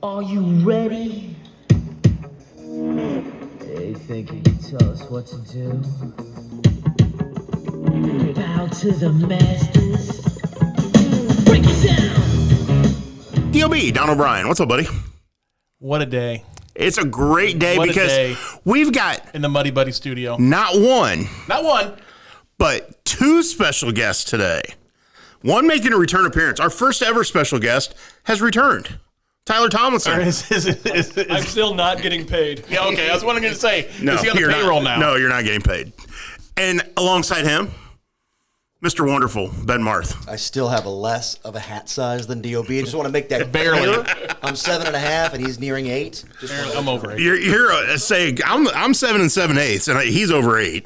Are you ready? They think you can tell us what to do. Bow to the masters. Break it down! D.O.B. Don O'Brien. What's up, buddy? What a day. It's a great day What a because day. we've got In the Muddy Buddy studio. not one, but two special guests today. One making a return appearance. Our first ever special guest has returned. Tyler Tomlinson. I'm still not getting paid. Yeah, okay. I was wondering to say, No, is he on the you're payroll not, now? No, you're not getting paid. And alongside him, Mr. Wonderful, Ben Marth. I still have a less of a hat size than D.O.B. I just want to make that Barely. clear. I'm 7.5 and he's nearing 8. I'm over it. You're saying I'm 7 7/8, and he's over 8.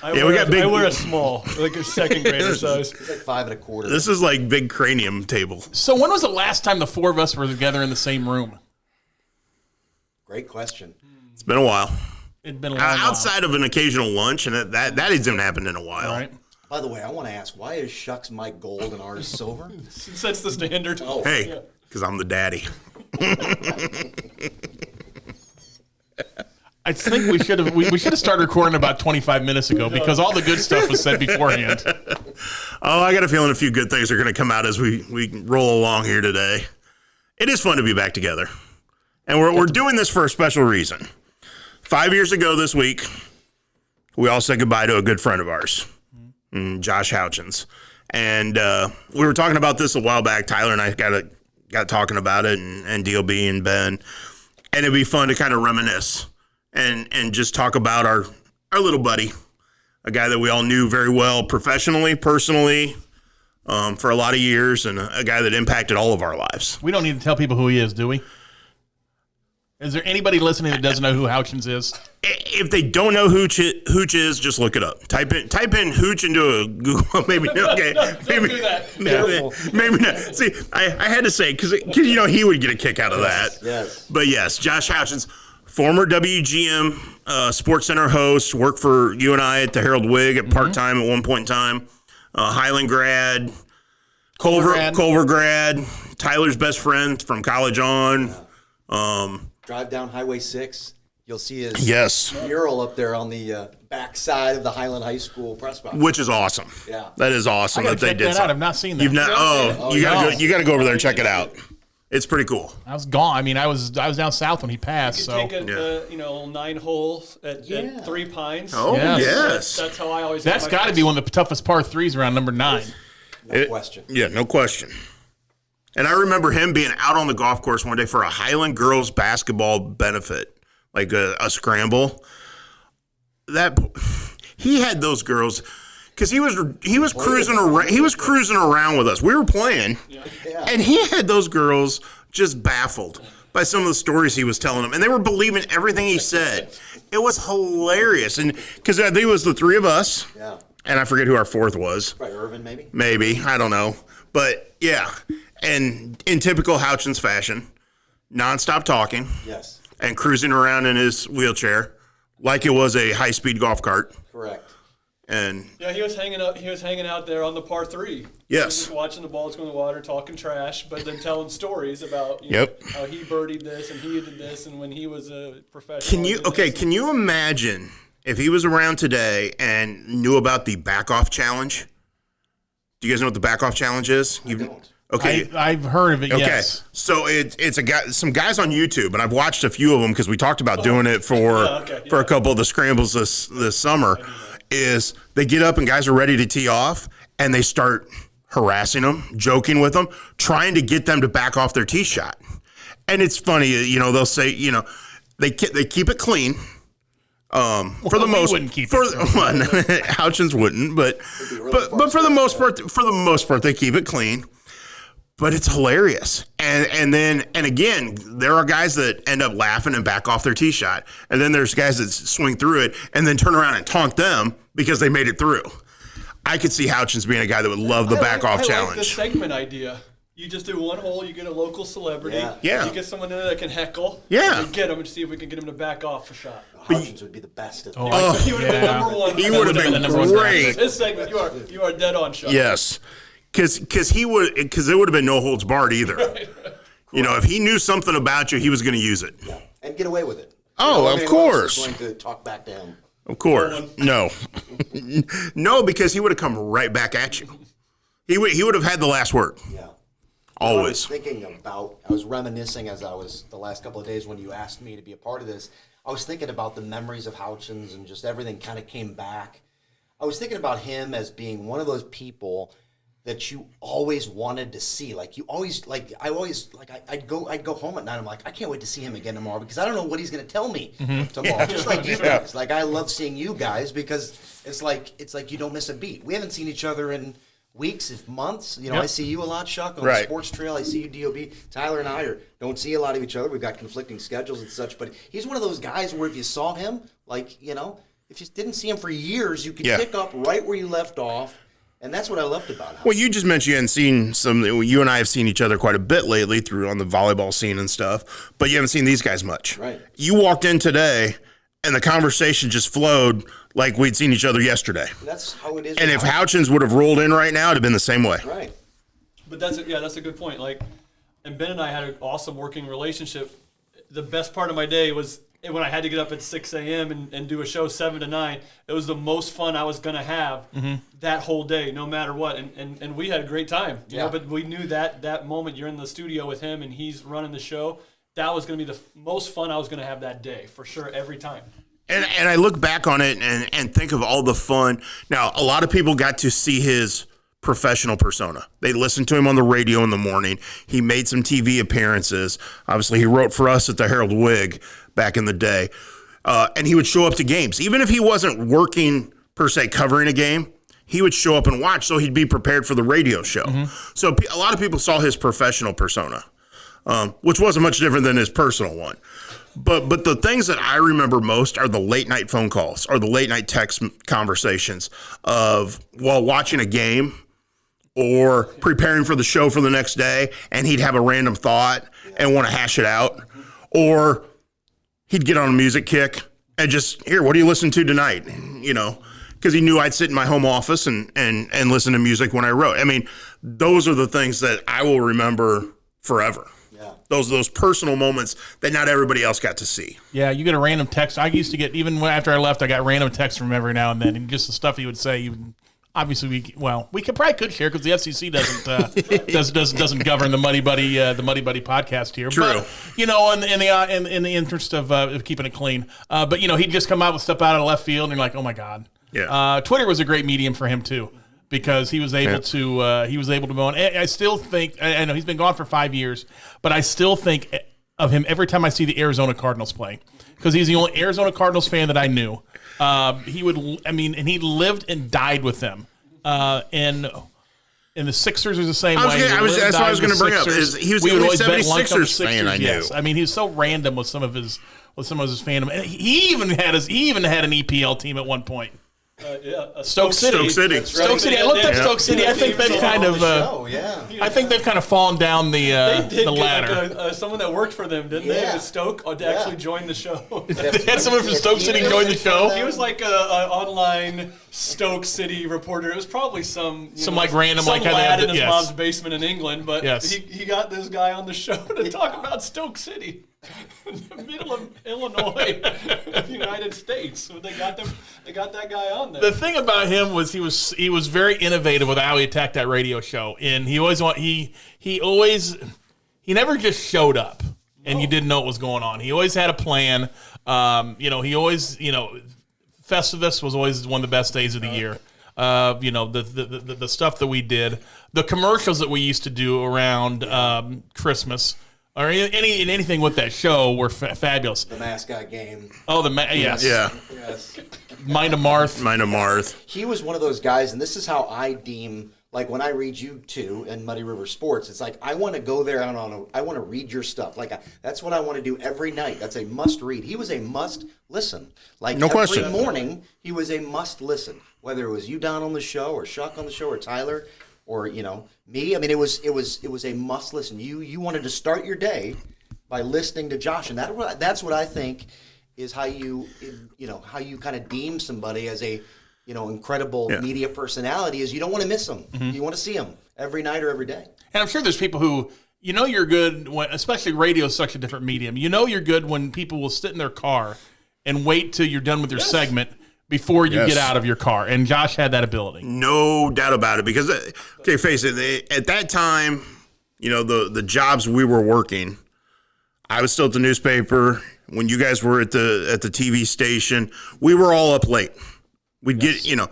I Yeah, wear, we got big- I wear a small, like a second grader size. It's like 5.25. This is like big cranium table. So when was the last time the four of us were together in the same room? Great question. It's been a while. It'd been a long while. Outside of an occasional lunch, and that hasn't happened in a while. Right? By the way, I want to ask, why is Shucks Mike gold and ours silver? Sets the standard. Oh, Hey, because I'm the daddy. I think we should have started recording about 25 minutes ago because all the good stuff was said beforehand. Oh, I got a feeling a few good things are going to come out as we roll along here today. It is fun to be back together. And we're doing this for a special reason. 5 years ago this week, we all said goodbye to a good friend of ours, Josh Houchins. And we were talking about this a while back. Tyler and I got talking about it, and D.O.B. and Ben. And it'd be fun to kind of reminisce and just talk about our little buddy, a guy that we all knew very well professionally, personally, for a lot of years, and a guy that impacted all of our lives. We don't need to tell people who he is, do we? Is there anybody listening that doesn't know who Houchins is? If they don't know who Hooch is, just look it up. Type in Hooch into a Google. Maybe okay. Maybe do that. maybe not. See, I had to say because he would get a kick out of that. yes. But yes, Josh Houchins, former WGM Sports Center host, worked for you and I at the Herald Whig at part time at one point in time. Highland grad, Culver grad, Tyler's best friend from college on. Drive down Highway 6. You'll see his mural up there on the back side of the Highland High School press box. Which is awesome. Yeah. That is awesome I that gotta they check did that out. something. I've not seen that. You've not? Oh, you gotta go over there and check it out. It's pretty cool. I was gone. I mean, I was down south when he passed. You So take a 9 holes at 3 Pines. Oh yes. That's how I always. that's have my got to fix. be one of the toughest par threes around number 9. No question. Yeah, no question. And I remember him being out on the golf course one day for a Highland girls basketball benefit, like a scramble. That he had those girls because he was cruising around. He was cruising around with us. We were playing, and he had those girls just baffled by some of the stories he was telling them, and they were believing everything he said. It was hilarious, and because I think it was the three of us, and I forget who our fourth was. Probably Irvin, maybe? Maybe. I don't know. But, yeah. And in typical Houchins fashion, nonstop talking. Yes. And cruising around in his wheelchair like it was a high-speed golf cart. Correct. And Yeah, he was hanging out. He was hanging out there on the par 3. Yes. He was just watching the balls go in the water, talking trash, but then telling stories about Yep. how he birdied this and he did this, and when he was a professional. can you imagine if he was around today and knew about the back-off challenge? Do you guys know what the back-off challenge is? I don't. Okay. I've heard of it, Okay, yes. so it's a guy, some guys on YouTube, and I've watched a few of them because we talked about doing it for a couple of the scrambles this summer. Is they get up and guys are ready to tee off, and they start harassing them, joking with them, trying to get them to back off their tee shot. And it's funny, they'll say, they keep it clean. For the most, wouldn't keep for it Houchins wouldn't, but for the most part, they keep it clean. But it's hilarious. And again, there are guys that end up laughing and back off their tee shot. And then there's guys that swing through it and then turn around and taunt them because they made it through. I could see Houchins being a guy that would love the back off challenge. I like the segment idea. You just do one hole, you get a local celebrity. Yeah. You get someone in there that can heckle. Yeah. And get him and see if we can get him to back off a shot. Houchins would be the best at that. He would have been number one. He would have been the number one great. His segment, you are dead on, Sean. Yes. Because there would have been no holds barred either. You know, if he knew something about you, he was going to use it. Yeah, and get away with it. Oh, of course. Going to talk back to him. Of course. No. No, because he would have come right back at you. He would have had the last word. Yeah. Always. I was reminiscing as I was the last couple of days when you asked me to be a part of this. I was thinking about the memories of Houchins and just everything kind of came back. I was thinking about him as being one of those people that you always wanted to see. Like I'd go home at night. I'm like, I can't wait to see him again tomorrow because I don't know what he's going to tell me tomorrow. Yeah. Just like you guys. Like I love seeing you guys because it's like you don't miss a beat. We haven't seen each other in weeks, if months. You know, I see you a lot, Chuck, on the sports trail. I see you, DOB. Tyler and I don't see a lot of each other. We've got conflicting schedules and such. But he's one of those guys where if you saw him, like, you know, if you didn't see him for years, you could pick up right where you left off. And that's what I loved about him. Well, you just mentioned you hadn't seen you and I have seen each other quite a bit lately through on the volleyball scene and stuff, but you haven't seen these guys much. Right. You walked in today and the conversation just flowed like we'd seen each other yesterday. That's how it is. And if Houchins would have rolled in right now, it'd have been the same way. Right. But that's a good point. Like, and Ben and I had an awesome working relationship. The best part of my day was when I had to get up at 6 a.m. and do a show 7 to 9. It was the most fun I was going to have that whole day, no matter what. And we had a great time. You know, but we knew that moment you're in the studio with him and he's running the show, that was going to be the most fun I was going to have that day, for sure, every time. And I look back on it and think of all the fun. Now, a lot of people got to see his professional persona. They listened to him on the radio in the morning. He made some TV appearances. Obviously, he wrote for us at the Herald Whig back in the day. And he would show up to games. Even if he wasn't working, per se, covering a game, he would show up and watch, so he'd be prepared for the radio show. So a lot of people saw his professional persona, which wasn't much different than his personal one. But the things that I remember most are the late night phone calls or the late night text conversations of while watching a game or preparing for the show for the next day, and he'd have a random thought and want to hash it out. Or he'd get on a music kick and just, here, what do you listen to tonight? You know, because he knew I'd sit in my home office and listen to music when I wrote. I mean, those are the things that I will remember forever. Yeah. Those personal moments that not everybody else got to see. Yeah, you get a random text. I used to get, even after I left, I got random texts from him every now and then, and just the stuff he would say. Obviously, we could share because the FCC doesn't govern the Muddy Buddy podcast here. True. But, you know, in the interest of keeping it clean, but you know, he'd just come out with stuff out of left field, and you're like, oh my god. Yeah. Twitter was a great medium for him too, because he was able to go on. I still think, I know he's been gone for 5 years, but I still think of him every time I see the Arizona Cardinals play, because he's the only Arizona Cardinals fan that I knew. And he lived and died with them. And the Sixers was the same way. That's what I was going to bring up. He was the only 76ers fan I knew. Yes. I mean, he was so random with some of his fandom. And he even had an EPL team at one point. Stoke City. Stoke City. I looked up Stoke City. I think they've kind of. I think they've kind of fallen down the ladder. Get someone that worked for them, didn't they? With Stoke to actually join the show. They had someone from Stoke City join the show. He was like an online Stoke City reporter. It was probably some like random some like lad in his mom's basement in England. But yes. he got this guy on the show to talk about Stoke City. In the middle of Illinois, United States. So they got that guy on there. The thing about him was he was very innovative with how he attacked that radio show, and he never just showed up and you didn't know what was going on. He always had a plan. Festivus was always one of the best days of the year. The stuff that we did, the commercials that we used to do around Christmas. Or anything with that show were fabulous. The mascot game. Oh, yes. Yeah. Yes. Mind of Marth. He was one of those guys, and this is how I deem, like when I read you two in Muddy River Sports, it's like I want to go there and I want to read your stuff. Like that's what I want to do every night. That's a must read. He was a must listen. Like no question. Every morning, he was a must listen. Whether it was you down on the show or Shuck on the show or Tyler. Or me. I mean, it was a must listen. You wanted to start your day by listening to Josh, and that's what I think is how you kind of deem somebody as a incredible media personality. Is you don't want to miss them. Mm-hmm. You want to see them every night or every day. And I'm sure there's people who You know you're good when, especially radio is such a different medium. You know you're good when people will sit in their car and wait till you're done with your segment before you get out of your car. And Josh had that ability. No doubt about it. Because, okay, face it, at that time, you know, the jobs we were working, I was still at the newspaper. When you guys were at the TV station, we were all up late. We'd get, you know,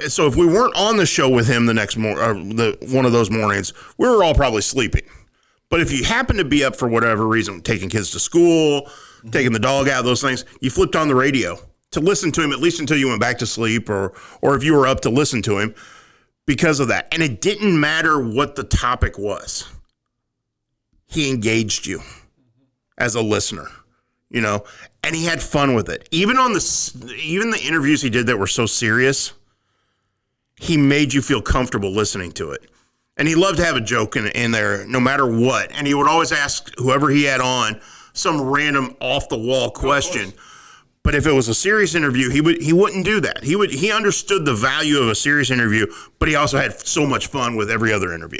so if we weren't on the show with him the next one of those mornings, we were all probably sleeping. But if you happen to be up for whatever reason, taking kids to school, taking the dog out, those things, you flipped on the radio to listen to him at least until you went back to sleep, or if you were up to listen to him because of that. And it didn't matter what the topic was. He engaged you as a listener, you know, and he had fun with it. Even the interviews he did that were so serious, he made you feel comfortable listening to it. And he loved to have a joke in there no matter what. And he would always ask whoever he had on some random off-the-wall question. But if it was a serious interview, he wouldn't do that. He understood the value of a serious interview, but he also had so much fun with every other interview.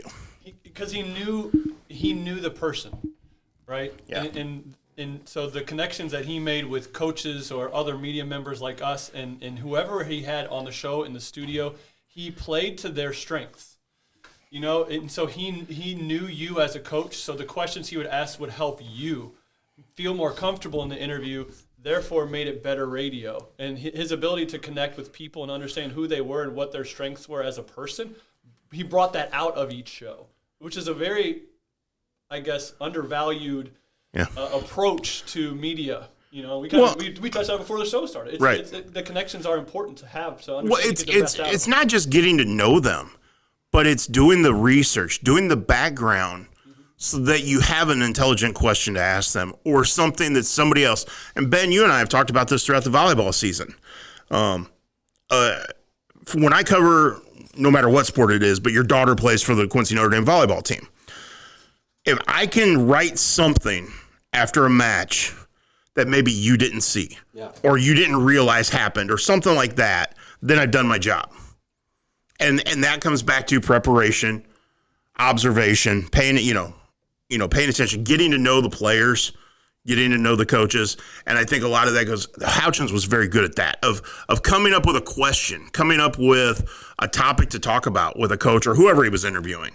Because he knew the person, right? Yeah. And so the connections that he made with coaches or other media members like us and whoever he had on the show in the studio, he played to their strengths. You know, and so he knew you as a coach, so the questions he would ask would help you feel more comfortable in the interview, therefore made it better radio. And his ability to connect with people and understand who they were and what their strengths were as a person, he brought that out of each show, which is a very, I guess, undervalued approach to media. You know, we touched on before the show started. The connections are important to have. So it's not just getting to know them, but it's doing the research, doing the background, so that you have an intelligent question to ask them, or something that somebody else. And Ben, you and I have talked about this throughout the volleyball season. When I cover, no matter what sport it is, but your daughter plays for the Quincy Notre Dame volleyball team. If I can write something after a match that maybe you didn't see, or you didn't realize happened, or something like that, then I've done my job. And that comes back to preparation, observation, paying attention, getting to know the players, getting to know the coaches. And I think a lot of that goes, Houchins was very good at that, of coming up with a question, coming up with a topic to talk about with a coach or whoever he was interviewing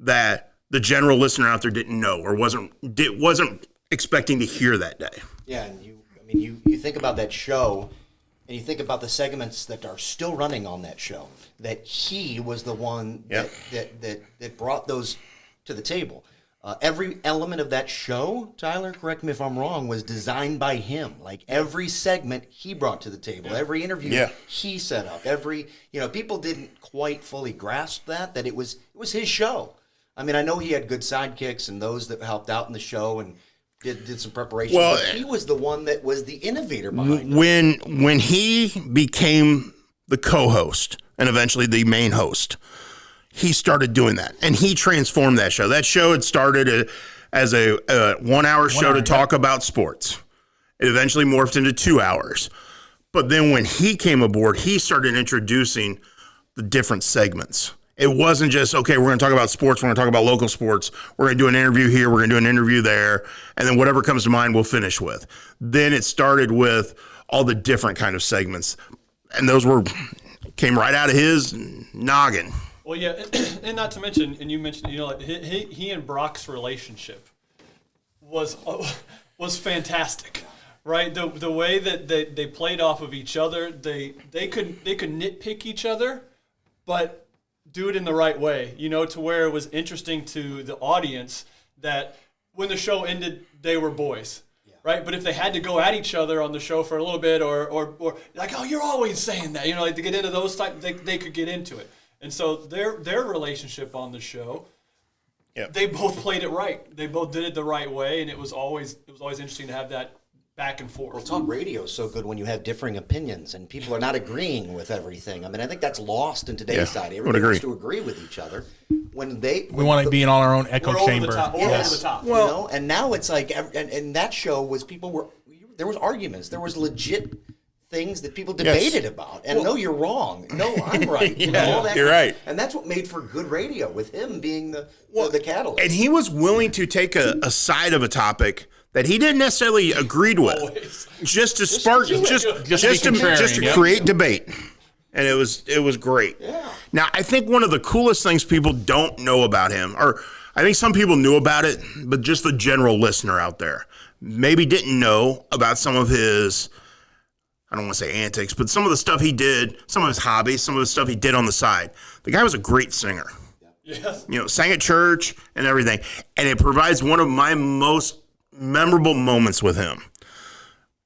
that the general listener out there didn't know or wasn't expecting to hear that day. Yeah, and you think about that show, and you think about the segments that are still running on that show, that he was the one that brought those to the table. Every element of that show, Tyler, correct me if I'm wrong, was designed by him. Like every segment he brought to the table, every interview he set up, people didn't quite fully grasp that it was his show. I mean, I know he had good sidekicks and those that helped out in the show and did some preparation. Well, but he was the one that was the innovator behind it. When he became the co-host and eventually the main host, he started doing that, and he transformed that show. That show had started as a 1 hour show to talk about sports. It eventually morphed into 2 hours. But then when he came aboard, he started introducing the different segments. It wasn't just, okay, we're going to talk about sports, we're going to talk about local sports, we're going to do an interview here, we're going to do an interview there, and then whatever comes to mind we'll finish with. Then it started with all the different kind of segments, and those came right out of his noggin. Well, yeah, and not to mention, and you mentioned, like he and Brock's relationship was fantastic, right? The way that they played off of each other, they could nitpick each other, but do it in the right way, to where it was interesting to the audience that when the show ended, they were boys, right? But if they had to go at each other on the show for a little bit or like, oh, you're always saying that, like to get into those type, they could get into it. And so their relationship on the show, they both played it right. They both did it the right way, and it was always interesting to have that back and forth. Well, talk radio is so good when you have differing opinions and people are not agreeing with everything. I mean, I think that's lost in today's society. Everybody wants to agree with each other. We want to be in all our own echo chamber. Over the top. Well, and now it's like, and that show was there was arguments. There was legit things that people debated about. And no, you're wrong. No, I'm right. You know, all that you're right. And that's what made for good radio, with him being the catalyst. And he was willing to take a side of a topic that he didn't necessarily agreed with, just to spark, just to create debate. And it was great. Yeah. Now, I think one of the coolest things people don't know about him, or I think some people knew about it, but just the general listener out there maybe didn't know about some of his, I don't want to say antics, but some of the stuff he did, some of his hobbies, some of the stuff he did on the side. The guy was a great singer. Yes. You know, sang at church and everything. And it provides one of my most memorable moments with him.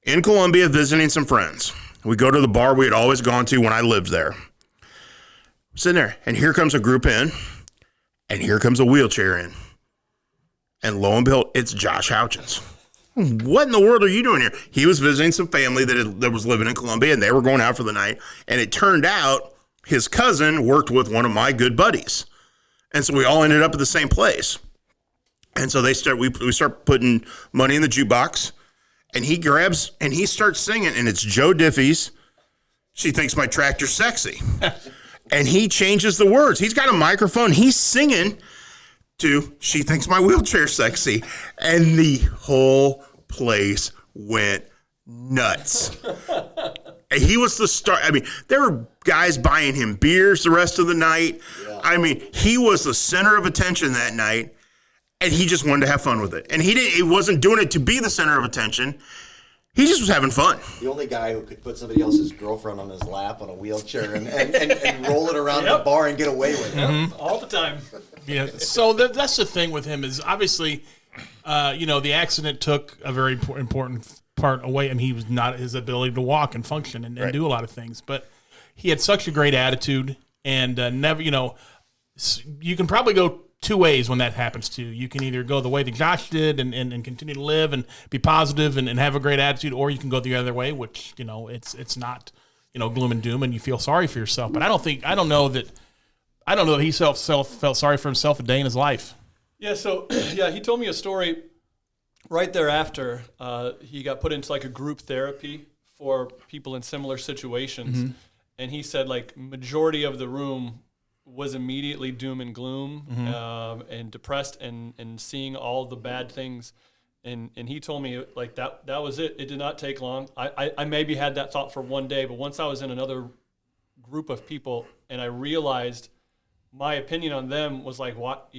In Columbia, visiting some friends. We go to the bar we had always gone to when I lived there. Sitting there, and here comes a group in, and here comes a wheelchair in. And lo and behold, it's Josh Houchins. What in the world are you doing here? He was visiting some family that was living in Columbia, and they were going out for the night. And it turned out his cousin worked with one of my good buddies. And so we all ended up at the same place. And so we start putting money in the jukebox, and he grabs and he starts singing, and it's Joe Diffie's "She Thinks My Tractor's Sexy." And he changes the words. He's got a microphone. He's singing to "She Thinks My Wheelchair's Sexy." And the whole place went nuts. And he was the star. I mean, there were guys buying him beers the rest of the night. Yeah. I mean, he was the center of attention that night, and he just wanted to have fun with it. And he wasn't doing it to be the center of attention. He just was having fun. The only guy who could put somebody else's girlfriend on his lap on a wheelchair and roll it around the bar and get away with it. Mm-hmm. All the time. Yeah. So that's the thing with him is obviously, the accident took a very important part away. I mean, he was not his ability to walk and function and do a lot of things. But he had such a great attitude and never, you can probably go two ways when that happens to you. You can either go the way that Josh did and continue to live and be positive and have a great attitude, or you can go the other way, which, it's not, gloom and doom and you feel sorry for yourself. But I don't know that he felt sorry for himself a day in his life. Yeah. So he told me a story right thereafter. He got put into like a group therapy for people in similar situations. Mm-hmm. And he said like majority of the room was immediately doom and gloom, mm-hmm. And depressed and seeing all the bad things. And he told me like that was it. It did not take long. I maybe had that thought for one day, but once I was in another group of people and I realized my opinion on them was like, what,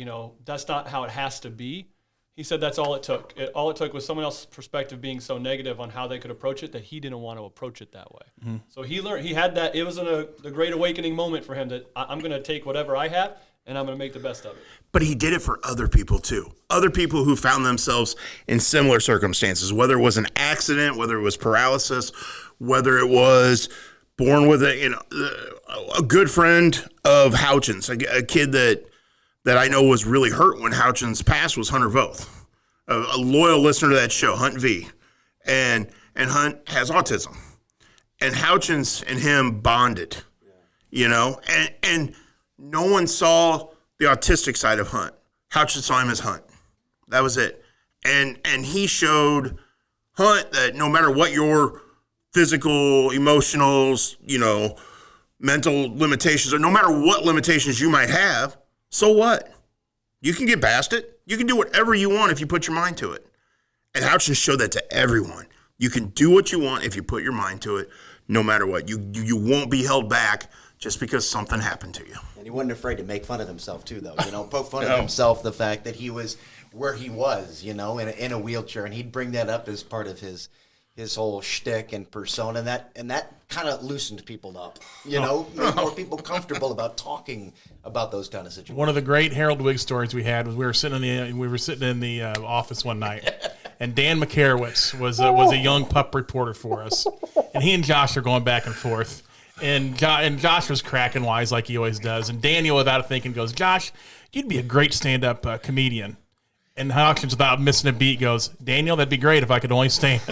that's not how it has to be. He said that's all it took. All it took was someone else's perspective being so negative on how they could approach it that he didn't want to approach it that way. Mm-hmm. So he learned, he had that, it was the great awakening moment for him that I'm going to take whatever I have and I'm going to make the best of it. But he did it for other people too. Other people who found themselves in similar circumstances, whether it was an accident, whether it was paralysis, whether it was born with a good friend of Houchins, a kid that I know was really hurt when Houchins passed was Hunter Voth, a loyal listener to that show, Hunt V. And Hunt has autism. And Houchins and him bonded, and no one saw the autistic side of Hunt. Houchins saw him as Hunt. That was it. And he showed Hunt that no matter what your physical, emotional, mental limitations, or no matter what limitations you might have, so what? You can get past it. You can do whatever you want if you put your mind to it. And Houchins showed that to everyone. You can do what you want if you put your mind to it, no matter what. You won't be held back just because something happened to you. And he wasn't afraid to make fun of himself, too, though. Poke fun of himself, the fact that he was where he was, in a wheelchair. And he'd bring that up as part of his whole shtick and persona, and that kind of loosened people up, made more people comfortable about talking about those kind of situations. One of the great Harold Wigg stories we had was we were sitting in the office one night, and Dan McCarowitz was a young pup reporter for us, and he and Josh are going back and forth, and Josh was cracking wise like he always does, and Daniel, without thinking, goes, "Josh, you'd be a great stand-up comedian." And Houchins, without missing a beat, goes, "Daniel, that'd be great if I could only stand."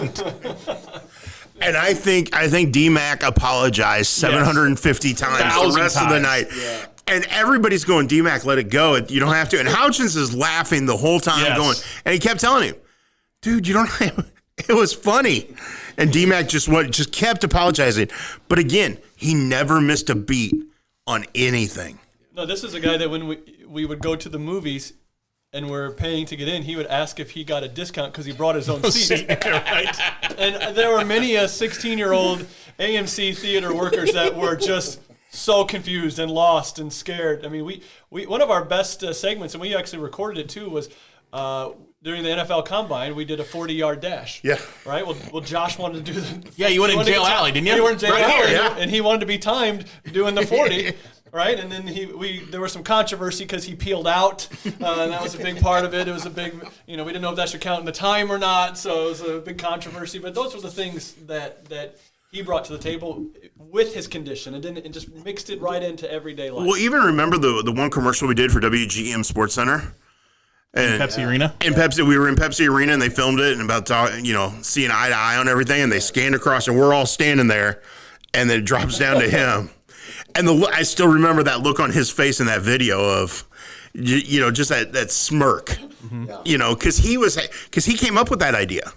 And I think D-Mac apologized 750 times the rest of the night. Yeah. And everybody's going, "D-Mac, let it go. You don't have to." And Houchins is laughing the whole time going, and he kept telling him, "Dude, you don't have, It was funny. And D-Mac just kept apologizing. But again, he never missed a beat on anything. No, this is a guy that when we would go to the movies and we're paying to get in, he would ask if he got a discount because he brought his own seat. Right. And there were many 16-year-old AMC theater workers that were just so confused and lost and scared. I mean, we one of our best segments, and we actually recorded it too, was during the NFL Combine. We did a 40-yard dash. Yeah. Right? Well, Josh wanted to do the... Yeah, you went in Jail Alley, didn't you? You were in Jail Right Alley, here, yeah. and he wanted to be timed doing the 40. Right, and then there was some controversy because he peeled out, and that was a big part of it. It was a big, we didn't know if that should count in the time or not, so it was a big controversy. But those were the things that he brought to the table with his condition, and just mixed it right into everyday life. Well, even remember the one commercial we did for WGM Sports Center? And Pepsi Arena? In Pepsi, we were in Pepsi Arena, and they filmed it, and about seeing eye to eye on everything, and they scanned across, and we're all standing there, and then it drops down to him. And I still remember that look on his face in that video of, just that smirk, because he came up with that idea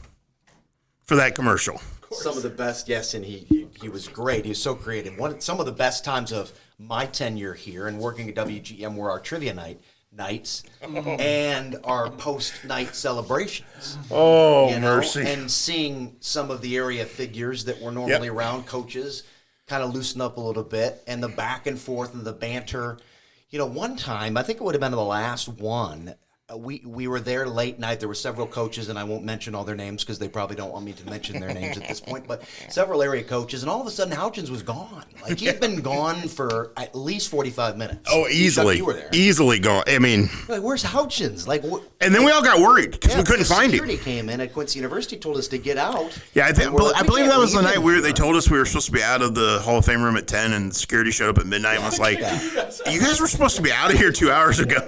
for that commercial. Some of the best, yes, and he was great. He was so creative. Some of the best times of my tenure here and working at WGM were our trivia nights and our post-night celebrations. Oh, mercy. And seeing some of the area figures that were normally around coaches kind of loosen up a little bit, and the back and forth and the banter. One time, I think it would have been the last one, we were there late night. There were several coaches, and I won't mention all their names because they probably don't want me to mention their names at this point, but several area coaches, and all of a sudden Houchins was gone. Like, he'd been gone for at least 45 minutes. Oh, easily. Chuck, you were there. Easily gone. I mean... Like, where's Houchins? Like, and then we all got worried because we couldn't find him. Security came in at Quincy University, told us to get out. Yeah, I believe that was the night leave. they told us we were supposed to be out of the Hall of Fame room at 10, and security showed up at midnight and was like, you guys were supposed to be out of here 2 hours ago.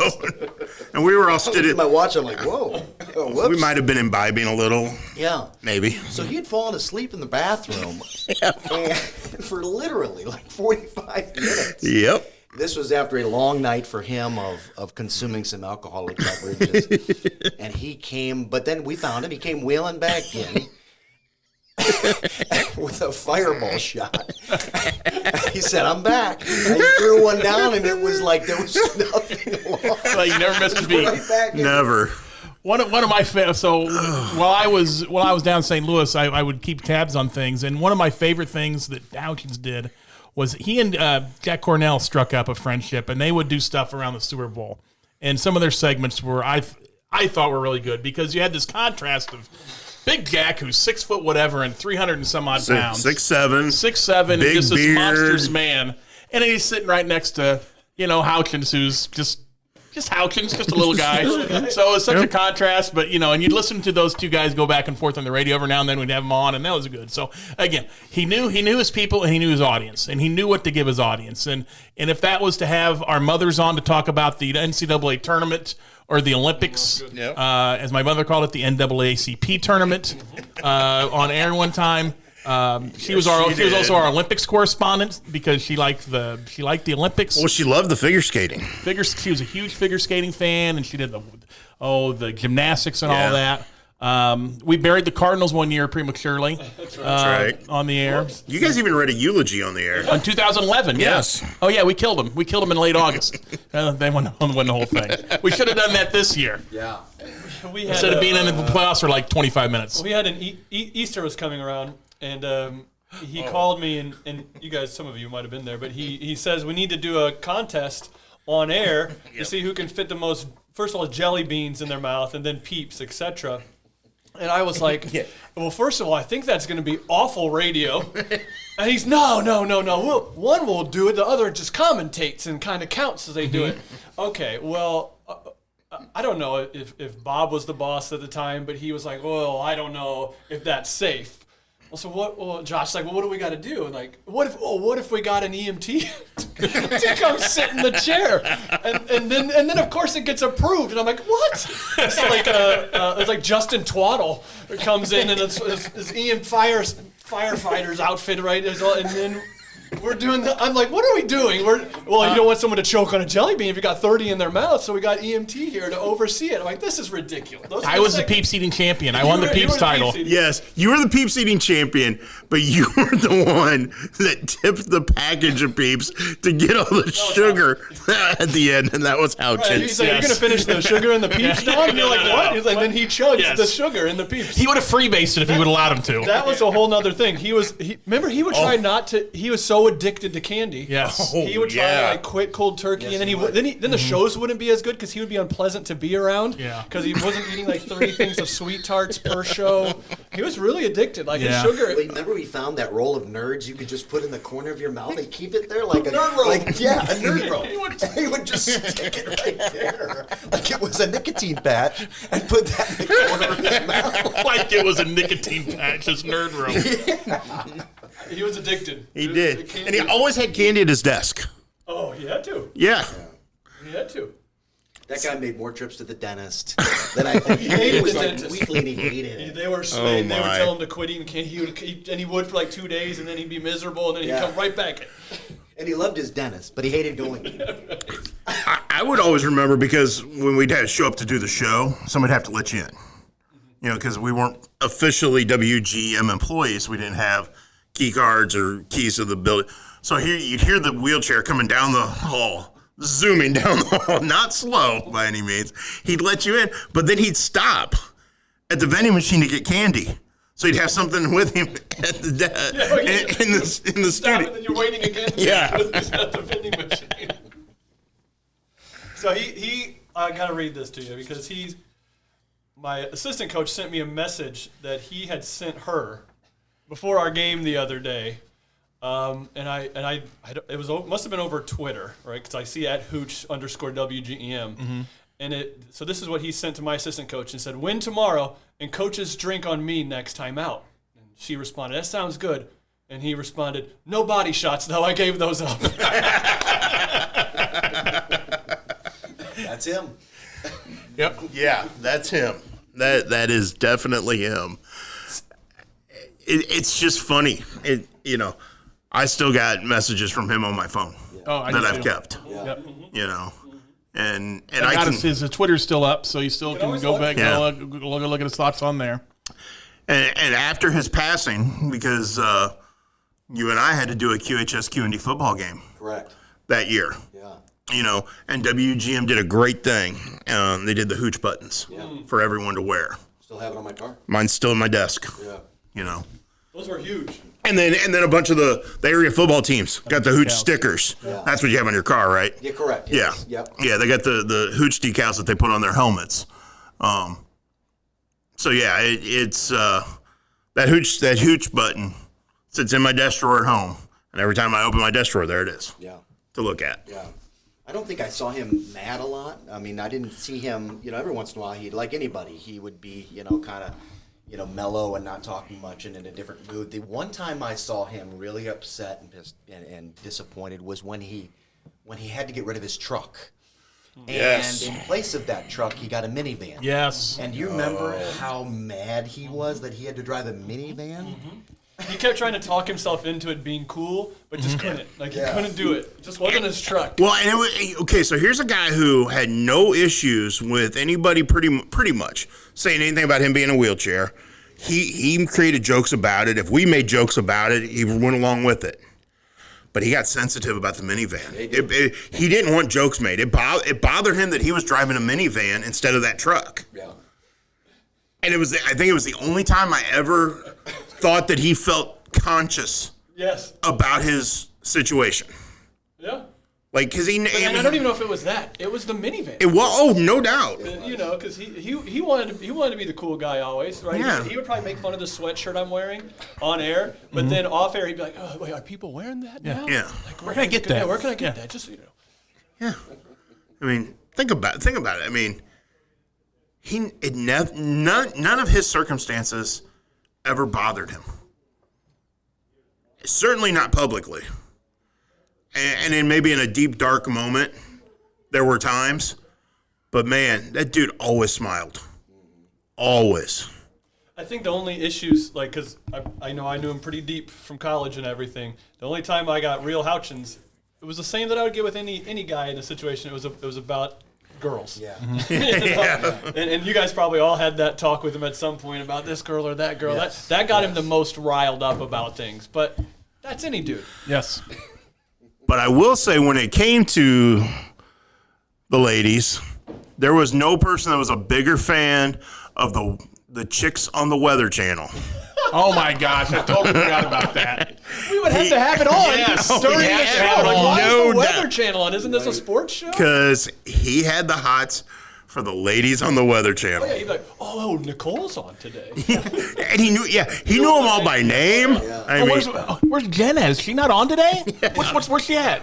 And we were all stood At my watch, I'm like, whoa. Oh, whoops. We might have been imbibing a little. Yeah. Maybe. So he had fallen asleep in the bathroom and for literally like 45 minutes. Yep. This was after a long night for him of consuming some alcoholic beverages. And he came, but then we found him. He came wheeling back in with a fireball shot. He said, I'm back. And he threw one down, and it was like there was nothing along. Like, you never missed a beat. Right back in. Never. One of my while I was down in St. Louis, I would keep tabs on things, and one of my favorite things that Houchins did was he and Jack Cornell struck up a friendship, and they would do stuff around the Super Bowl, and some of their segments were I thought were really good because you had this contrast of Big Jack, who's 6 foot whatever and 300 and some odd pounds, 6'7", 6'7", and big just this beard. monstrous man, and then he's sitting right next to Houchins, who's just Houchins, just a little guy. So it's such a contrast, but and you'd listen to those two guys go back and forth on the radio every now and then. We'd have them on, and that was good. So again, he knew his people and he knew his audience, and he knew what to give his audience. And if that was to have our mothers on to talk about the NCAA tournament or the Olympics, as my mother called it, the NAACP tournament, on air one time. She was also our Olympics correspondent because she liked the Olympics. Well, she loved the figure skating. She was a huge figure skating fan, and she did the gymnastics and all that. We buried the Cardinals one year prematurely. That's right. On the air. You guys even read a eulogy on the air. In 2011, Yes. Yeah. Oh, yeah, we killed him. We killed him in late August. They won the whole thing. We should have done that this year. Yeah. Instead of being in the playoffs for like 25 minutes. We had Easter was coming around, and he called me, and you guys, some of you might have been there, but he says we need to do a contest on air to see who can fit the most, first of all, jelly beans in their mouth, and then Peeps, etc. And I was like, well, first of all, I think that's going to be awful radio. And he's, no. One will do it, the other just commentates and kind of counts as they do it. Okay, well, I don't know if Bob was the boss at the time, but he was like, well, I don't know if that's safe. Well, so what? Well, Josh's like, well, what do we got to do? And like, what if we got an EMT to come sit in the chair? And then of course it gets approved, and I'm like, what? It's like Justin Twaddle comes in, and it's EM firefighters outfit, right? And then We're doing that. I'm like, what are we doing? You don't want someone to choke on a jelly bean if you got 30 in their mouth, so we got EMT here to oversee it. I'm like, this is ridiculous. I was the peeps eating champion. I won the peeps title. Yes, you were the peeps eating champion, but you were the one that tipped the package of peeps to get all the sugar at the end, and that was how Right, he's like, you're going to finish the sugar in the peeps, Don? And you're like, what? He's like, then he chugs the sugar in the peeps. He would have freebased it if he would have allowed him to. That was a whole nother thing. He would try not to. He was so addicted to candy. Yes. He would try to like quit cold turkey, and then the shows wouldn't be as good because he would be unpleasant to be around. Yeah. Because he wasn't eating like 30 things of sweet tarts per show. He was really addicted. Like his sugar. Wait, remember we found that roll of Nerds you could just put in the corner of your mouth and keep it there like a Nerd roll. a Nerd roll. He would just stick it right there like it was a nicotine patch and put that in the corner of his mouth. Like it was a nicotine patch, this nerd room. He was addicted. He did, and he always had candy at his desk. Oh, he had to. Yeah. He had to. That guy made more trips to the dentist than I think. He hated was the like dentist. weekly and he hated it. They would tell him to quit eating candy. He would for like 2 days, and then he'd be miserable, and then he'd come right back. And he loved his dentist, but he hated going. I would always remember because when we'd have to show up to do the show, somebody'd have to let you in. You know, because we weren't officially WGM employees. We didn't have key cards or keys to the building. So here you'd hear the wheelchair coming down the hall, zooming down the hall, not slow by any means. He'd let you in, but then he'd stop at the vending machine to get candy. So he'd have something with him at the in the Stop, studio. and then you're waiting again. Yeah. At the vending machine. So I gotta read this to you because my assistant coach sent me a message that he had sent her before our game the other day. It must have been over Twitter, right? Because I see at Hooch_WGEM. And so this is what he sent to my assistant coach and said, win tomorrow and coaches drink on me next time out. And she responded, that sounds good. And he responded, no body shots, though. I gave those up. That's him. Yep. Yeah, that's him. That is definitely him. It's just funny. I still got messages from him on my phone that I've kept. Yeah. Yep. You know, and I got his Twitter's still up, so you still can go back and look at his thoughts on there. And after his passing, because you and I had to do a QHS Q&D football game. Correct. That year. Yeah. You know, and WGM did a great thing. They did the Hooch Buttons for everyone to wear. Still have it on my car. Mine's still in my desk. Yeah. You know. Those were huge. And then a bunch of the area football teams got the Hooch stickers. Yeah. That's what you have on your car, right? Yeah, correct. Yeah. Yes. Yep. Yeah, they got the Hooch decals that they put on their helmets. So yeah, it's that Hooch button sits in my desk drawer at home, and every time I open my desk drawer, there it is. Yeah. To look at. Yeah. I don't think I saw him mad a lot. I mean, I didn't see him, every once in a while, like anybody, he would be, kind of, mellow and not talking much and in a different mood. The one time I saw him really upset and pissed and disappointed was when he had to get rid of his truck. Yes. And in place of that truck, he got a minivan. Yes. And you remember how mad he was that he had to drive a minivan? Mm-hmm. He kept trying to talk himself into it being cool, but just couldn't. Like, he couldn't do it. It just wasn't his truck. Well, and okay, so here's a guy who had no issues with anybody pretty much saying anything about him being in a wheelchair. He created jokes about it. If we made jokes about it, he went along with it. But he got sensitive about the minivan. He didn't want jokes made. It bothered him that he was driving a minivan instead of that truck. Yeah. And I think it was the only time I ever thought that he felt conscious about his situation. Yeah. Like, because And I don't even know if it was that. It was the minivan. No doubt. Because he wanted to be the cool guy always, right? Yeah. He would probably make fun of the sweatshirt I'm wearing on air, but then off air he'd be like, "Oh, wait, are people wearing that now? Yeah. Like, Where can I get that? Yeah, where can I get that? Just Yeah. I mean, think about it. I mean, none of his circumstances ever bothered him. Certainly not publicly. And then maybe in a deep, dark moment, there were times. But, man, that dude always smiled. Always. I think the only issues, like, because I know I knew him pretty deep from college and everything. The only time I got real Houchins, it was the same that I would get with any guy in a situation. It was about girls. Yeah. And you guys probably all had that talk with him at some point about this girl or that girl. Yes. That got him the most riled up about things. But that's any dude. Yes. But I will say, when it came to the ladies, there was no person that was a bigger fan of the chicks on the Weather Channel. Oh my gosh, I totally forgot about that. We would have to have it on during the have to show. have it Like, on. why is No the Weather doubt. Channel on? Isn't this a sports show? Because he had the hots for the ladies on the Weather Channel. Yeah, he'd be like, oh, Nicole's on today. And he knew them all by name. I Oh, mean, where's Jen at? Is she not on today? Where's she at?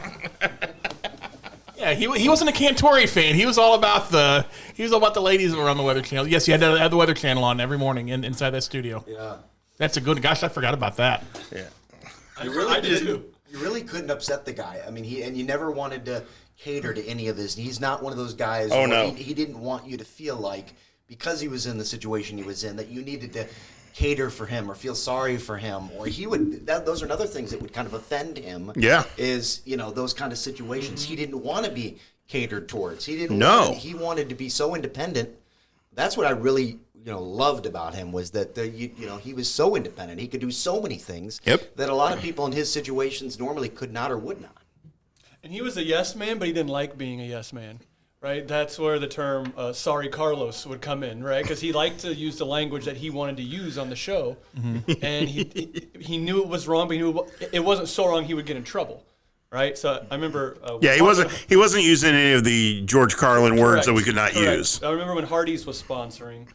Yeah, he wasn't a Cantori fan. He was all about the ladies that were on the Weather Channel. Yes, you had to have the Weather Channel on every morning inside that studio. Yeah. That's a good. Gosh, I forgot about that. yeah. I did too. You really couldn't upset the guy. I mean, you never wanted to cater to any of this. He's not one of those guys. Oh, where no. He didn't want you to feel like, because he was in the situation he was in, that you needed to cater for him or feel sorry for him, or he would. Those are another things that would kind of offend him. Yeah. Is those kind of situations. He didn't want to be catered towards. He didn't. No. He wanted to be so independent. That's what I really loved about him, was that he was so independent. He could do so many things that a lot of people in his situations normally could not or would not. And he was a yes man, but he didn't like being a yes man, right? That's where the term "sorry, Carlos" would come in, right? Because he liked to use the language that he wanted to use on the show, and he knew it was wrong, but he knew it wasn't so wrong he would get in trouble, right? So I remember. He wasn't using any of the George Carlin words that we could not use. I remember when Hardee's was sponsoring,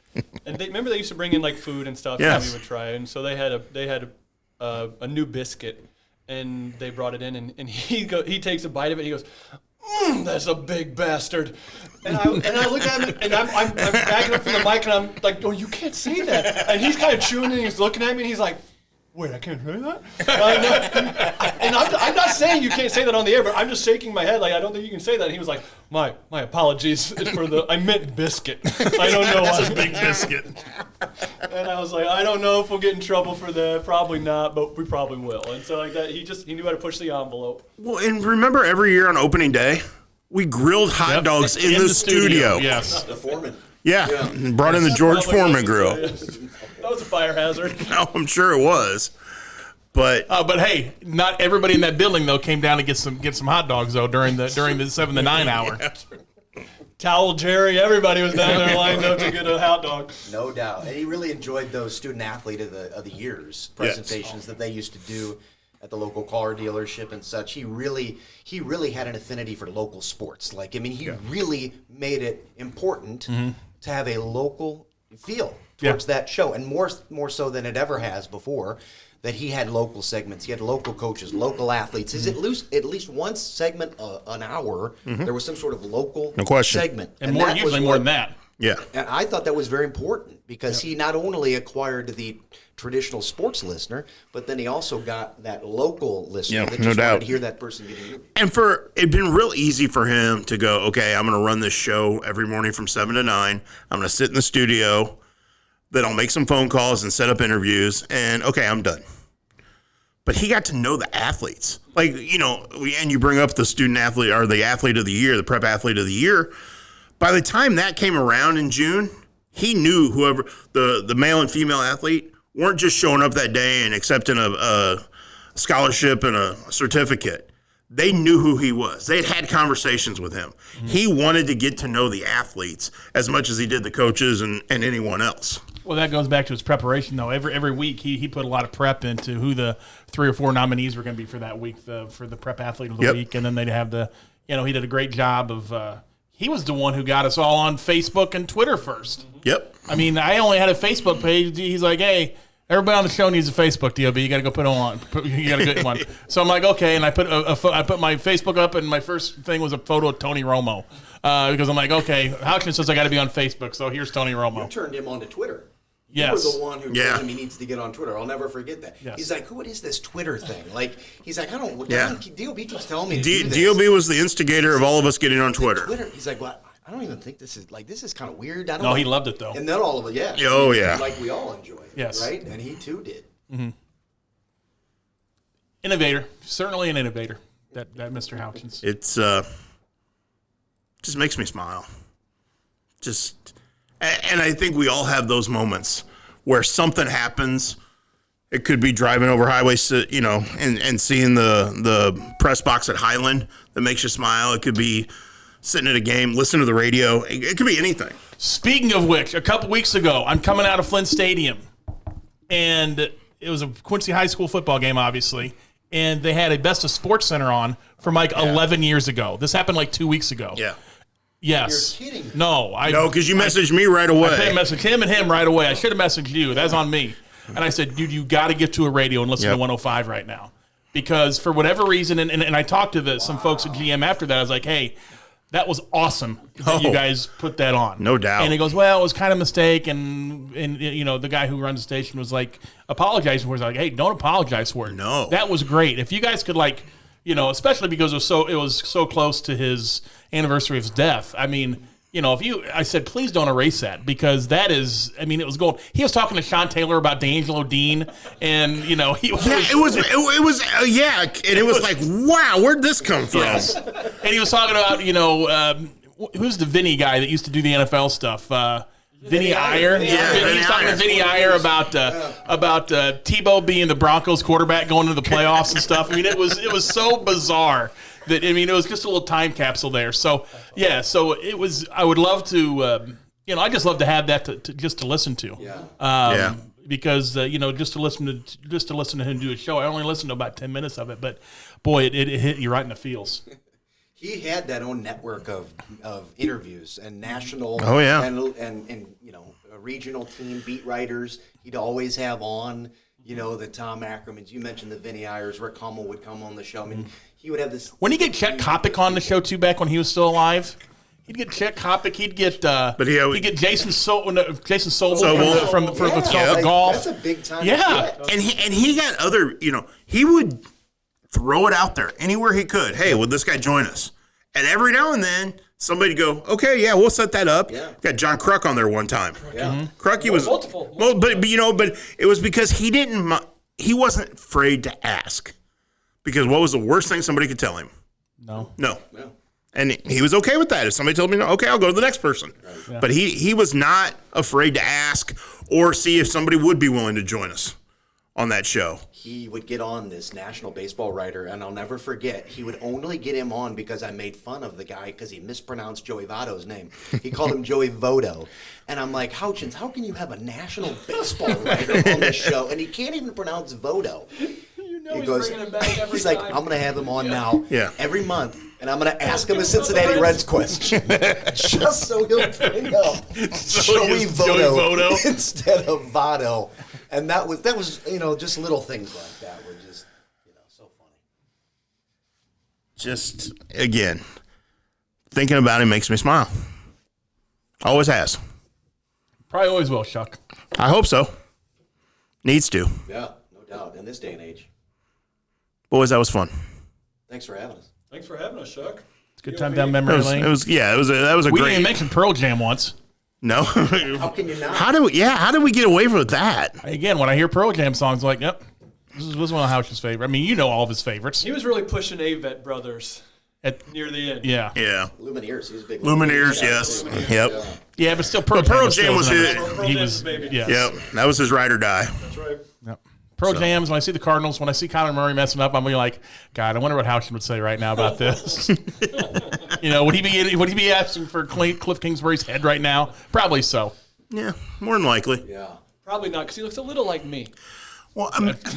and they used to bring in like food and stuff Yes. that we would try, and so they had a new biscuit. And they brought it in, and he takes a bite of it. And he goes, "That's a big bastard." And I look at him, and I'm backing up from the mic, and I'm like, "Oh, you can't say that." And he's kind of chewing, and he's looking at me, and he's like, "Wait, I can't say that?" And I'm not saying you can't say that on the air, but I'm just shaking my head like, I don't think you can say that. And he was like, "My apologies. It's for I meant biscuit. I don't know why." Big biscuit. And I was like, I don't know if we'll get in trouble for that. Probably not, but we probably will. And so like that, he knew how to push the envelope. Well, and remember, every year on opening day, we grilled hot dogs in the studio. Yes. The foreman. Yeah, and brought in the George Foreman grill. That was a fire hazard. No, I'm sure it was. But But hey, not everybody in that building though came down to get some hot dogs though during the 7 to 9 hour. Towel Jerry, everybody was down there lined up to get a hot dog. No doubt. And he really enjoyed those student athlete of the years presentations that they used to do at the local car dealership and such. He really had an affinity for local sports. Like, I mean, he really made it important to have a local feel towards that show, and more so than it ever has before. That he had local segments, he had local coaches, local athletes. Is at least one segment an hour? There was some sort of local segment, And more that was usually more than that. yeah, and I thought that was very important because he not only acquired the traditional sports listener, but then he also got that local listener that no just doubt. wanted to hear that person getting interviewed. and it'd been real easy for him to go, okay, I'm going to run this show every morning from 7 to 9. I'm going to sit in the studio. Then I'll make some phone calls and set up interviews, and okay, I'm done. But he got to know the athletes. Like, and you bring up the student athlete or the athlete of the year, the prep athlete of the year. By the time that came around in June, he knew whoever the male and female athlete weren't just showing up that day and accepting a scholarship and a certificate. They knew who he was. They had conversations with him. He wanted to get to know the athletes as much as he did the coaches and anyone else. Well, that goes back to his preparation, though. Every week, he put a lot of prep into who the 3 or 4 nominees were going to be for that week, for the prep athlete of the week, and then they'd have he did a great job of. He was the one who got us all on Facebook and Twitter first. Yep. I mean, I only had a Facebook page. He's like, hey, everybody on the show needs a Facebook DOB. You got to go put it on. You got to get one. So I'm like, okay, and I put I put my Facebook up, and my first thing was a photo of Tony Romo because I'm like, okay, Houchins says I got to be on Facebook, so here's Tony Romo. You turned him on to Twitter. Yes. You were the one who told him he needs to get on Twitter. I'll never forget that. Yes. He's like, what is this Twitter thing? Like, he's like, DOB keeps telling me to do this. DOB was the instigator of all of us getting on Twitter. He's like, well, I don't even think this is kind of weird. I don't No, know. he loved it though. And then all of it, yeah. Oh, yeah. Like we all enjoy it. Yes. Right? And he too did. Innovator, certainly an innovator. That Mr. Houchins. It's just makes me smile. And I think we all have those moments where something happens. It could be driving over highways, and seeing the press box at Highland that makes you smile. It could be sitting at a game, listening to the radio. It could be anything. Speaking of which, a couple weeks ago, I'm coming out of Flint Stadium, and it was a Quincy High School football game, obviously, and they had a Best of Sports Center on from 11 years ago. This happened 2 weeks ago. Yeah. Yes. You're kidding me. No, because you messaged me right away. I messaged him and him right away. I should have messaged you. That's on me. And I said, dude, you got to get to a radio and listen to 105 right now. Because for whatever reason, and I talked to some folks at GM after that, I was like, hey, that was awesome that you guys put that on. No doubt. And he goes, well, it was kind of a mistake. And the guy who runs the station was like, apologize for it. I was like, hey, don't apologize for it. No. That was great. If you guys could especially because it was so close to his anniversary of his death. I mean, I said, please don't erase that because that is, it was gold. He was talking to Sean Taylor about D'Angelo Dean, and he was. Yeah, it was, and it was like, wow, where'd this come from? Yes. And he was talking about, who's the Vinny guy that used to do the NFL stuff? Vinny Iyer. Yeah, He was talking to Vinny Iyer about Tebow being the Broncos quarterback going to the playoffs and stuff. It was so bizarre that it was just a little time capsule there. So yeah, it was. I would love to, I just love to have that to listen to. Yeah. Because just to listen to him do a show, I only listened to about 10 minutes of it, but boy, it hit you right in the feels. He had that own network of interviews and national and a regional team beat writers. He'd always have on, the Tom Ackermans. You mentioned the Vinny Ayers. Rick Hummel would come on the show. He would have this. When he get Chet Kopic on the show too, back when he was still alive, he'd get Chet Kopic. He'd get he'd get Jason Sobel from the golf. That's a big time. Yeah, And he got other, he would throw it out there anywhere he could. Hey, would this guy join us? And every now and then, somebody would go, okay, yeah, we'll set that up. Yeah. Got John Kruk on there one time. Yeah. Kruk, was multiple. Well, but it was because he wasn't afraid to ask. Because what was the worst thing somebody could tell him? no. No. And he was okay with that. If somebody told me no, okay, I'll go to the next person. Right. Yeah. But he was not afraid to ask or see if somebody would be willing to join us on that show. He would get on this national baseball writer, and I'll never forget, he would only get him on because I made fun of the guy because he mispronounced Joey Votto's name. He called him Joey Votto. And I'm like, Houchins, how can you have a national baseball writer on this show? And he can't even pronounce Voto. He goes, bringing him back every he's like, time. I'm going to have him on now every month, and I'm going to ask him a Cincinnati Reds question just so he'll bring up Joey Votto instead of Votto. And that was just little things like that were just so funny. Just, again, thinking about him makes me smile. Always has. Probably always will, Chuck. I hope so. Needs to. Yeah, no doubt. In this day and age. Boys, that was fun. Thanks for having us. Thanks for having us, Chuck. It's a good time down memory lane. That was a We great. didn't even mention Pearl Jam once. No. How can you not? How did we get away with that? Again, when I hear Pearl Jam songs, I'm like, yep, this was one of Houch's favorites. I mean, all of his favorites. He was really pushing Avett Brothers near the end. Yeah. Yeah. Lumineers. He was a big Lumineers, yes. Yep. Yeah, but still, Pearl Jam was his. his- He was, baby. yes. Yep. That was his ride or die. That's right. Yep. Pearl Jams, when I see the Cardinals, when I see Kyler Murray messing up, I'm really like, God, I wonder what Houchin would say right now about this. Would he be asking for Cliff Kingsbury's head right now? Probably so. Yeah, more than likely. Yeah. Probably not, because he looks a little like me. Well,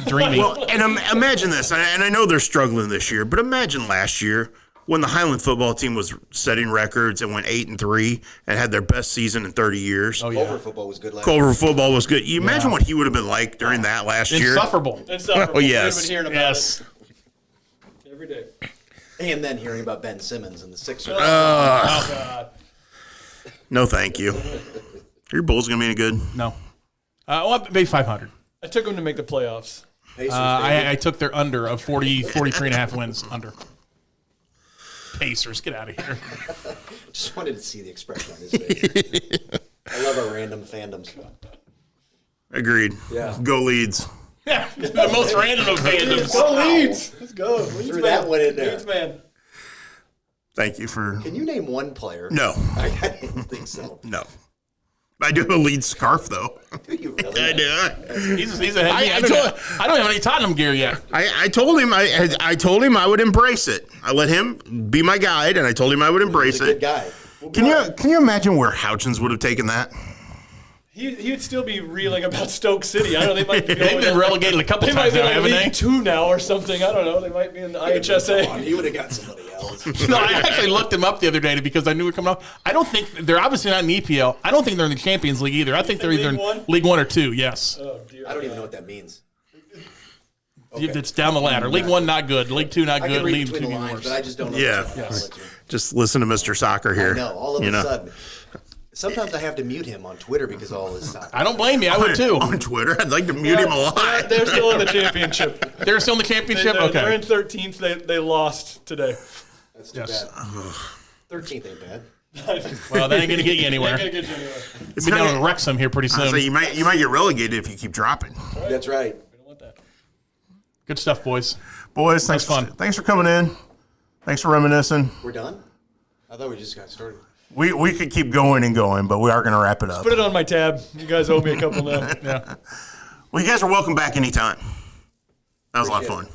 Dreamy. Well, and imagine this, and I know they're struggling this year, but imagine last year when the Highland football team was setting records and went 8-3 and had their best season in 30 years. Oh, yeah. Clover football was good last Clover football was good. You imagine what he would have been like during that last year? Insufferable. Insufferable. Oh, yes. We've been hearing about Yes. it every day. And then hearing about Ben Simmons and the Sixers. Oh, God. No, thank you. Your Bulls going to be any good? No. Well, maybe 500. I took him to make the playoffs. Pacers, I took their under of 43.5 wins under. Pacers, get out of here. Just wanted to see the expression on his face. I love our random fandoms. Agreed. Yeah. Go Leeds. Yeah, the most random of fandoms. Go Leeds. Let's go. Leeds Threw man. that one in there. Leeds man. Thank you for. Can you name one player? No. I didn't think so. No. I do have a Leeds scarf, though. Do you really? I do. He's ahead of me. I don't have any Tottenham gear yet. I told him I told him I would embrace it. I let him be my guide, and I told him I would embrace He's a good it. guy. Can you imagine where Houchins would have taken that? He'd still be reeling about Stoke City. I don't know. They might be They've going been relegated a couple They might times be now, like haven't League they? 2 now or something. I don't know. They might be in the IHSA. He would have got somebody else. No, I actually looked them up the other day because I knew we were coming up. I don't think they're obviously not in EPL. I don't think they're in the Champions League either. I think they're either League in One? League 1 or 2. Yes, Oh, dear. I don't even know what that means. it's down the ladder. League 1 not good. League 2 not I good. can read League 2 between the even lines, worse. but I just don't know. Yeah. the Yes. Just listen to Mr. Soccer here. No, all of you a know? sudden. Sometimes I have to mute him on Twitter because of all this stuff. I don't blame you. I would too. On Twitter, I'd like to mute him a lot. They're still in the championship. They're still in the championship. They're in Okay. 13th. They lost today. That's too Yes. bad. 13th ain't bad. Well, that ain't gonna get you anywhere. They're gonna get you anywhere. It's be down in Wrexham here pretty So soon. you might get relegated if you keep dropping. That's right. We don't want that. Good stuff, boys. Boys, thanks fun. Thanks for coming in. Thanks for reminiscing. We're done? I thought we just got started. We could keep going and going, but we are going to wrap it up. Put it on my tab. You guys owe me a couple now. Yeah. Well, you guys are welcome back anytime. That was a lot of fun.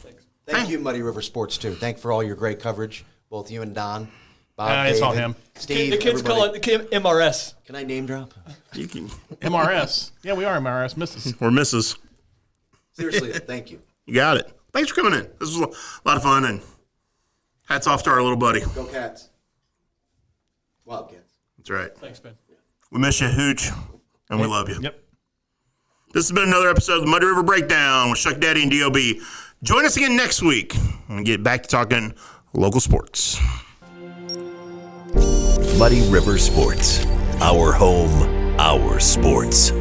Thank you, Muddy River Sports, too. Thank you for all your great coverage, both you and Don. Bob, It's all David, him. Steve, The kids call everybody. it MRS. Can I name drop? You can, MRS. Yeah, we are MRS. Misses. or Mrs. Seriously, thank you. You got it. Thanks for coming in. This was a lot of fun, and hats off to our little buddy. Go Cats. Wildcats. That's right. Thanks, Ben. We miss you, Hooch, and we love you. Yep. This has been another episode of the Muddy River Breakdown with Chuck Daddy and DOB. Join us again next week and get back to talking local sports. Muddy River Sports. Our home, our sports.